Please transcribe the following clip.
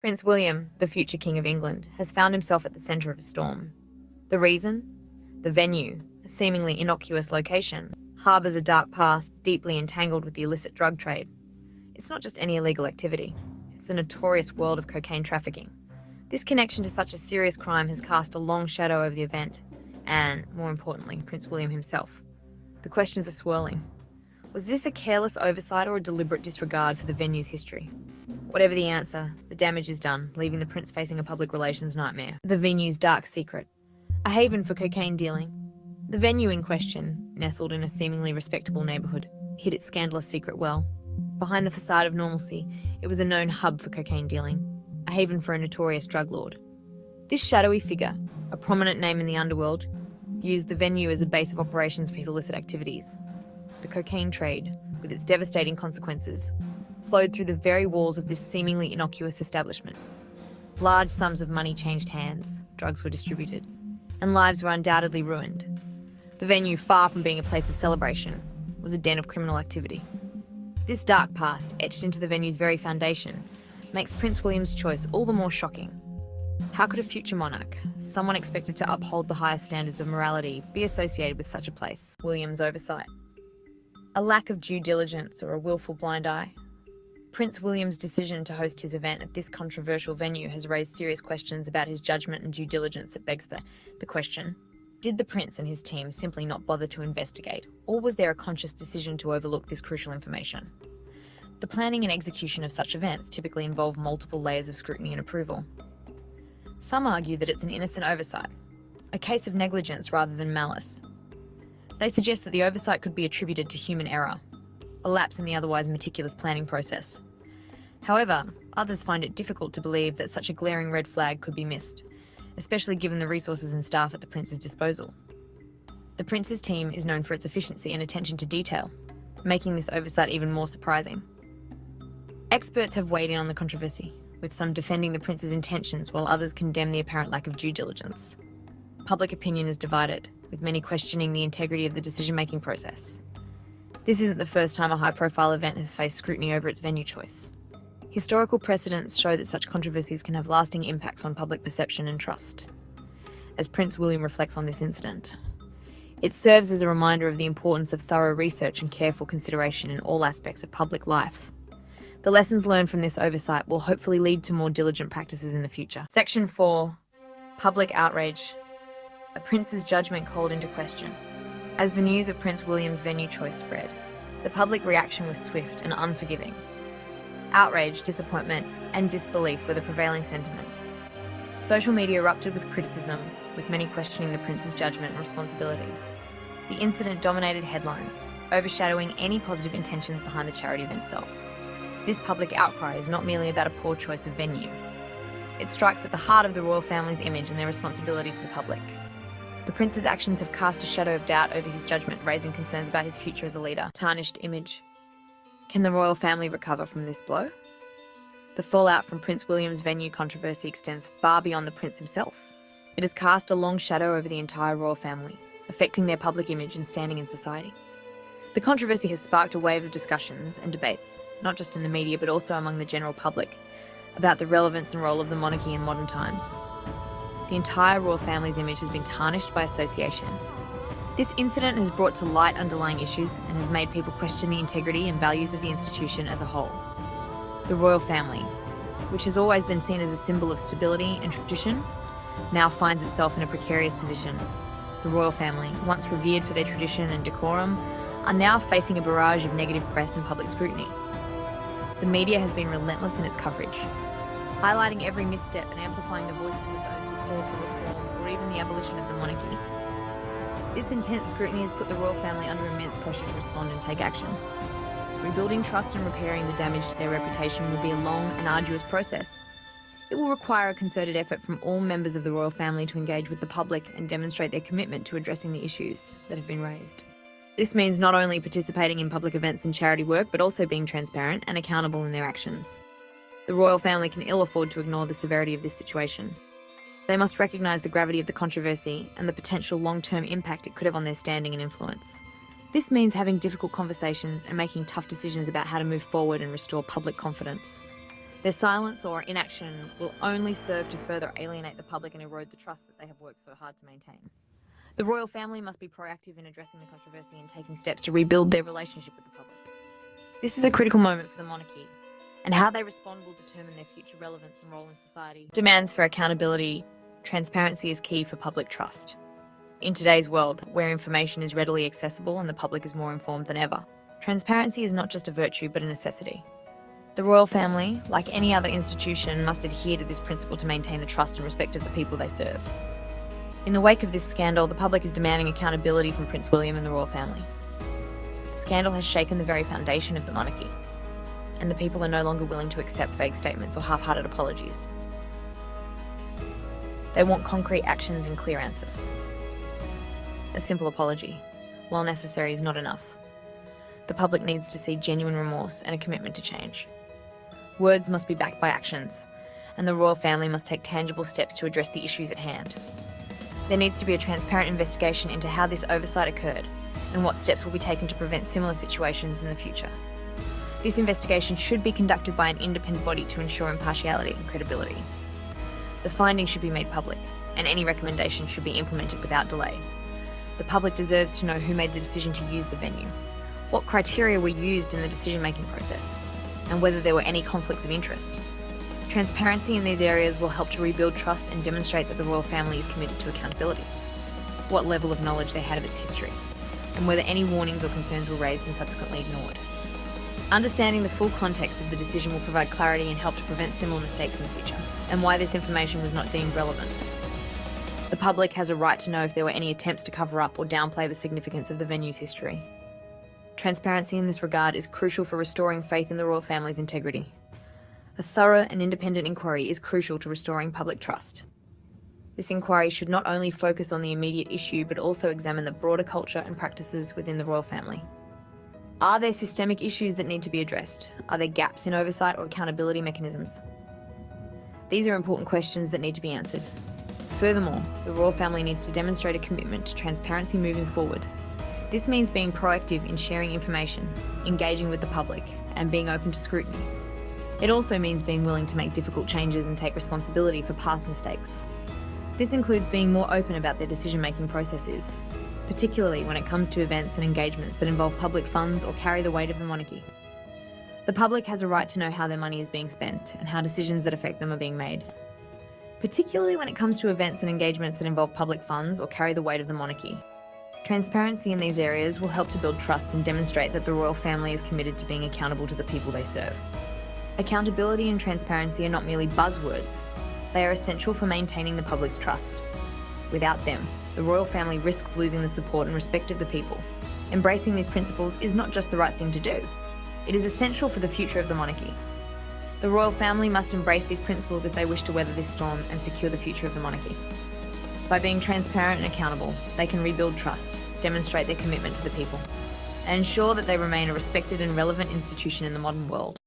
Prince William, the future King of England, has found himself at the centre of a storm. The reason? The venue, a seemingly innocuous location, harbours a dark past deeply entangled with the illicit drug trade. It's not just any illegal activity, it's the notorious world of cocaine trafficking. This connection to such a serious crime has cast a long shadow over the event, and, more importantly, Prince William himself. The questions are swirling. Was this a careless oversight or a deliberate disregard for the venue's history? Whatever the answer, the damage is done, leaving the prince facing a public relations nightmare. The venue's dark secret. A haven for cocaine dealing. The venue in question, nestled in a seemingly respectable neighbourhood, hid its scandalous secret well. Behind the facade of normalcy, it was a known hub for cocaine dealing, a haven for a notorious drug lord. This shadowy figure, a prominent name in the underworld, used the venue as a base of operations for his illicit activities. The cocaine trade, with its devastating consequences, flowed through the very walls of this seemingly innocuous establishment. Large sums of money changed hands, drugs were distributed, and lives were undoubtedly ruined. The venue, far from being a place of celebration, was a den of criminal activity. This dark past, etched into the venue's very foundation, makes Prince William's choice all the more shocking. How could a future monarch, someone expected to uphold the highest standards of morality, be associated with such a place? William's oversight. A lack of due diligence or a willful blind eye? Prince William's decision to host his event at this controversial venue has raised serious questions about his judgment and due diligence. It begs the question, did the prince and his team simply not bother to investigate, or was there a conscious decision to overlook this crucial information? The planning and execution of such events typically involve multiple layers of scrutiny and approval. Some argue that it's an innocent oversight, a case of negligence rather than malice. They suggest that the oversight could be attributed to human error, a lapse in the otherwise meticulous planning process. However, others find it difficult to believe that such a glaring red flag could be missed, especially given the resources and staff at the prince's disposal. The prince's team is known for its efficiency and attention to detail, making this oversight even more surprising. Experts have weighed in on the controversy, with some defending the prince's intentions while others condemn the apparent lack of due diligence. Public opinion is divided, with many questioning the integrity of the decision-making process. This isn't the first time a high-profile event has faced scrutiny over its venue choice. Historical precedents show that such controversies can have lasting impacts on public perception and trust. As Prince William reflects on this incident, it serves as a reminder of the importance of thorough research and careful consideration in all aspects of public life. The lessons learned from this oversight will hopefully lead to more diligent practices in the future. Section 4. Public outrage. A prince's judgment called into question. As the news of Prince William's venue choice spread, the public reaction was swift and unforgiving. Outrage, disappointment, and disbelief were the prevailing sentiments. Social media erupted with criticism, with many questioning the prince's judgment and responsibility. The incident dominated headlines, overshadowing any positive intentions behind the charity event itself. This public outcry is not merely about a poor choice of venue. It strikes at the heart of the royal family's image and their responsibility to the public. The prince's actions have cast a shadow of doubt over his judgment, raising concerns about his future as a leader. Tarnished image. Can the royal family recover from this blow? The fallout from Prince William's venue controversy extends far beyond the prince himself. It has cast a long shadow over the entire royal family, affecting their public image and standing in society. The controversy has sparked a wave of discussions and debates, not just in the media but also among the general public, about the relevance and role of the monarchy in modern times. The entire royal family's image has been tarnished by association. This incident has brought to light underlying issues and has made people question the integrity and values of the institution as a whole. The royal family, which has always been seen as a symbol of stability and tradition, now finds itself in a precarious position. The royal family, once revered for their tradition and decorum, are now facing a barrage of negative press and public scrutiny. The media has been relentless in its coverage, highlighting every misstep and amplifying the voices of those who call for reform or even the abolition of the monarchy. This intense scrutiny has put the royal family under immense pressure to respond and take action. Rebuilding trust and repairing the damage to their reputation will be a long and arduous process. It will require a concerted effort from all members of the royal family to engage with the public and demonstrate their commitment to addressing the issues that have been raised. This means not only participating in public events and charity work, but also being transparent and accountable in their actions. The royal family can ill afford to ignore the severity of this situation. They must recognise the gravity of the controversy and the potential long-term impact it could have on their standing and influence. This means having difficult conversations and making tough decisions about how to move forward and restore public confidence. Their silence or inaction will only serve to further alienate the public and erode the trust that they have worked so hard to maintain. The royal family must be proactive in addressing the controversy and taking steps to rebuild their relationship with the public. This is a critical moment for the monarchy, and how they respond will determine their future relevance and role in society. Demands for accountability, transparency is key for public trust. In today's world, where information is readily accessible and the public is more informed than ever, transparency is not just a virtue but a necessity. The royal family, like any other institution, must adhere to this principle to maintain the trust and respect of the people they serve. In the wake of this scandal, the public is demanding accountability from Prince William and the royal family. The scandal has shaken the very foundation of the monarchy, and the people are no longer willing to accept vague statements or half-hearted apologies. They want concrete actions and clear answers. A simple apology, while necessary, is not enough. The public needs to see genuine remorse and a commitment to change. Words must be backed by actions, and the royal family must take tangible steps to address the issues at hand. There needs to be a transparent investigation into how this oversight occurred and what steps will be taken to prevent similar situations in the future. This investigation should be conducted by an independent body to ensure impartiality and credibility. The findings should be made public, and any recommendations should be implemented without delay. The public deserves to know who made the decision to use the venue, what criteria were used in the decision-making process, and whether there were any conflicts of interest. Transparency in these areas will help to rebuild trust and demonstrate that the royal family is committed to accountability, what level of knowledge they had of its history, and whether any warnings or concerns were raised and subsequently ignored. Understanding the full context of the decision will provide clarity and help to prevent similar mistakes in the future, and why this information was not deemed relevant. The public has a right to know if there were any attempts to cover up or downplay the significance of the venue's history. Transparency in this regard is crucial for restoring faith in the royal family's integrity. A thorough and independent inquiry is crucial to restoring public trust. This inquiry should not only focus on the immediate issue, but also examine the broader culture and practices within the royal family. Are there systemic issues that need to be addressed? Are there gaps in oversight or accountability mechanisms? These are important questions that need to be answered. Furthermore, the royal family needs to demonstrate a commitment to transparency moving forward. This means being proactive in sharing information, engaging with the public, and being open to scrutiny. It also means being willing to make difficult changes and take responsibility for past mistakes. This includes being more open about their decision-making processes, particularly when it comes to events and engagements that involve public funds or carry the weight of the monarchy. The public has a right to know how their money is being spent and how decisions that affect them are being made, particularly when it comes to events and engagements that involve public funds or carry the weight of the monarchy. Transparency in these areas will help to build trust and demonstrate that the royal family is committed to being accountable to the people they serve. Accountability and transparency are not merely buzzwords. They are essential for maintaining the public's trust. Without them, the royal family risks losing the support and respect of the people. Embracing these principles is not just the right thing to do. It is essential for the future of the monarchy. The royal family must embrace these principles if they wish to weather this storm and secure the future of the monarchy. By being transparent and accountable, they can rebuild trust, demonstrate their commitment to the people, and ensure that they remain a respected and relevant institution in the modern world.